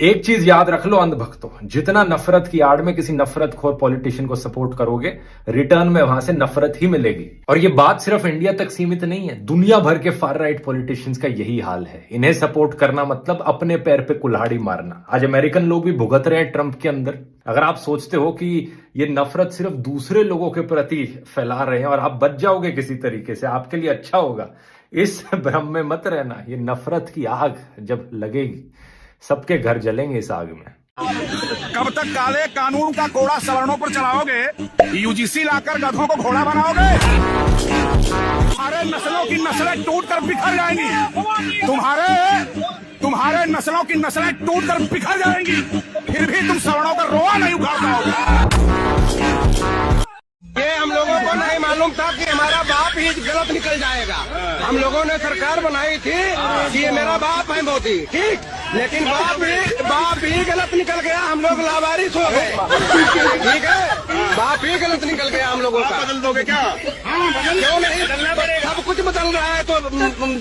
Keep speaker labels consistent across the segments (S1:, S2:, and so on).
S1: एक चीज याद रख लो अंधभक्तों, जितना नफरत की आड़ में किसी नफरत खोर पॉलिटिशियन को सपोर्ट करोगे, रिटर्न में वहां से नफरत ही मिलेगी। और ये बात सिर्फ इंडिया तक सीमित नहीं है, दुनिया भर के फार राइट पॉलिटिशियंस का यही हाल है। इन्हें सपोर्ट करना मतलब अपने पैर पे कुल्हाड़ी मारना। आज अमेरिकन लोग भी भुगत रहे हैं ट्रंप के अंदर। अगर आप सोचते हो कि ये नफरत सिर्फ दूसरे लोगों के प्रति फैला रहे हैं और आप बच जाओगे किसी तरीके से, आपके लिए अच्छा होगा, इस भ्रम में मत रहना। ये नफरत की आग जब लगेगी, सबके घर जलेंगे इस आग में।
S2: कब तक काले कानून का कोड़ा सवर्णों पर चलाओगे? यूजीसी लाकर गधों को घोड़ा बनाओगे? तुम्हारे नस्लों की नस्लें टूट कर बिखर जाएंगी। तुम्हारे नस्लों की नस्लें टूट कर बिखर जाएंगी, फिर भी तुम सवर्णों का रोआ नहीं उखाड़ पाओगे।
S3: ये हम लोगों को नहीं मालूम था कि हमारा बाप ही गलत निकल जाएगा। हम लोगों ने सरकार बनाई थी कि ये मेरा बाप है मोदी, ठीक, लेकिन बाप ही गलत निकल गया। हम लोग लावारिस हो गए, ठीक है, बाप ही गलत निकल गया हम लोगों का।
S2: बदल दोगे क्या?
S3: क्यों नहीं बदलना पड़ेगा? सब कुछ बदल रहा है तो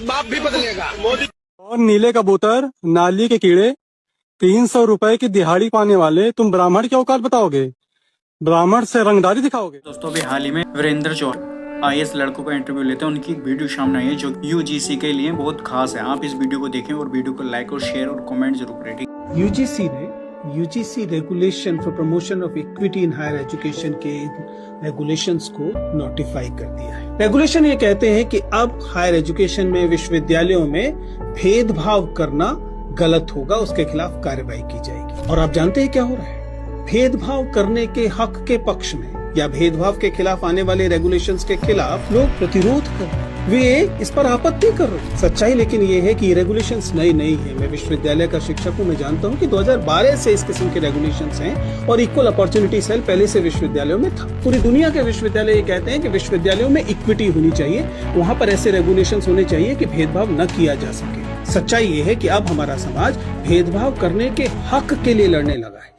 S3: बाप भी बदलेगा। मोदी
S4: और नीले कबूतर, नाली के कीड़े, 300 रुपए की दिहाड़ी पाने वाले तुम ब्राह्मण की औकात बताओगे? ब्राह्मण से रंगदारी दिखाओगे?
S5: दोस्तों अभी हाल ही में वीरेंद्र चौर IAS लड़कों का इंटरव्यू लेते हैं, उनकी एक वीडियो सामने आई है जो UGC के लिए बहुत खास है। आप इस वीडियो को देखें और वीडियो को लाइक और शेयर और कमेंट जरूर करें।
S6: UGC ने UGC regulation for promotion of equity in higher education के रेगुलेशंस को नोटिफाई कर दिया है। रेगुलेशन ये कहते हैं कि अब हायर एजुकेशन में, विश्वविद्यालयों में भेदभाव करना गलत होगा, उसके खिलाफ कार्रवाई की जाएगी। और आप जानते हैं क्या हो रहा है? भेदभाव करने के हक के पक्ष में या भेदभाव के खिलाफ आने वाले रेगुलेशंस के खिलाफ लोग प्रतिरोध कर रहे हैं, वे इस पर आपत्ति कर रहे हैं। सच्चाई लेकिन ये है कि ये रेगुलेशंस नई नहीं है। मैं विश्वविद्यालय का शिक्षक हूँ, मैं जानता हूँ कि 2012 से इस किस्म के रेगुलेशंस हैं और इक्वल अपॉर्चुनिटी सेल पहले से विश्वविद्यालयों में था। पूरी दुनिया के विश्वविद्यालय ये कहते हैं कि विश्वविद्यालयों में इक्विटी होनी चाहिए, वहाँ पर ऐसे रेगुलेशंस होने चाहिए कि भेदभाव न किया जा सके। सच्चाई ये है कि अब हमारा समाज भेदभाव करने के हक के लिए लड़ने लगा है।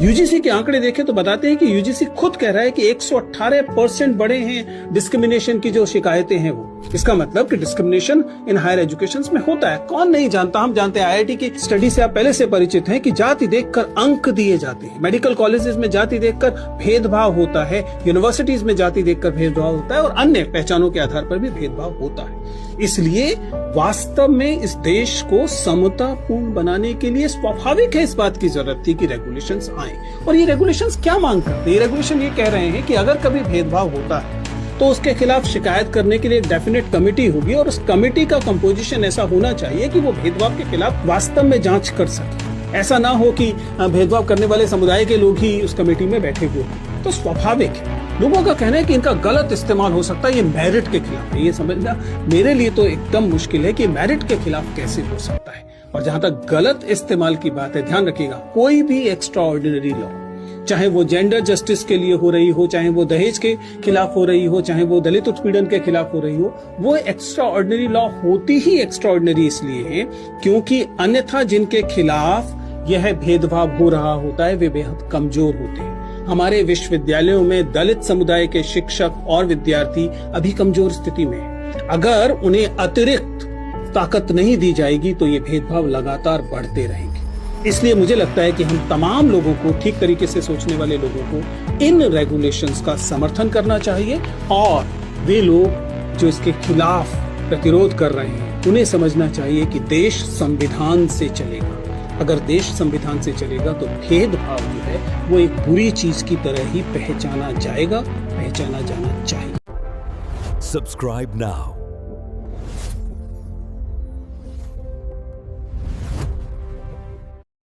S6: यूजीसी के आंकड़े देखें तो बताते हैं कि यूजीसी खुद कह रहा है कि 118% बढ़े हैं डिस्क्रिमिनेशन की जो शिकायतें हैं वो। इसका मतलब कि डिस्क्रिमिनेशन इन हायर एजुकेशन में होता है। कौन नहीं जानता, हम जानते हैं। IIT की स्टडी से आप पहले से परिचित हैं कि जाति देखकर अंक दिए जाते हैं। मेडिकल कॉलेजेस में जाति देखकर भेदभाव होता है, यूनिवर्सिटीज में जाति देखकर भेदभाव होता है और अन्य पहचानों के आधार पर भी भेदभाव होता है। इसलिए वास्तव में इस देश को समतापूर्ण बनाने के लिए स्वाभाविक है इस बात की जरूरत थी कि रेगुलेशंस आए। और ये रेगुलेशंस क्या मांग करते हैं? ये रेगुलेशन ये कह रहे हैं कि अगर कभी भेदभाव होता है तो उसके खिलाफ शिकायत करने के लिए एक डेफिनेट कमेटी होगी और उस कमेटी का कंपोजिशन ऐसा होना चाहिए कि वो भेदभाव के खिलाफ वास्तव में जांच कर सके। ऐसा ना हो कि भेदभाव करने वाले समुदाय के लोग ही उस कमेटी में बैठे हुए हों। तो स्वाभाविक है, लोगों का कहना है कि इनका गलत इस्तेमाल हो सकता है, ये मेरिट के खिलाफ है। ये समझना मेरे लिए तो एकदम मुश्किल है कि मेरिट के खिलाफ कैसे हो सकता है। और जहां तक गलत इस्तेमाल की बात है, ध्यान रखिएगा, कोई भी एक्स्ट्रा ऑर्डिनरी लॉ, चाहे वो जेंडर जस्टिस के लिए हो रही हो, चाहे वो दहेज के खिलाफ हो रही हो, चाहे वो दलित उत्पीड़न के खिलाफ हो रही हो, वो एक्स्ट्रा ऑर्डिनरी लॉ होती ही एक्स्ट्रा ऑर्डिनरी इसलिए है क्योंकि अन्यथा जिनके खिलाफ यह भेदभाव हो रहा होता है वे बेहद कमजोर होते हैं। हमारे विश्वविद्यालयों में दलित समुदाय के शिक्षक और विद्यार्थी अभी कमजोर स्थिति में हैं। अगर उन्हें अतिरिक्त ताकत नहीं दी जाएगी तो ये भेदभाव लगातार बढ़ते रहेंगे। इसलिए मुझे लगता है कि हम तमाम लोगों को, ठीक तरीके से सोचने वाले लोगों को इन रेगुलेशंस का समर्थन करना चाहिए और वे लोग जो इसके खिलाफ प्रतिरोध कर रहे हैं उन्हें समझना चाहिए कि देश संविधान से चलेगा। अगर देश संविधान से चलेगा तो भेदभाव जो है वो एक बुरी चीज की तरह ही पहचाना जाएगा, पहचाना जाना चाहिए।
S7: Subscribe now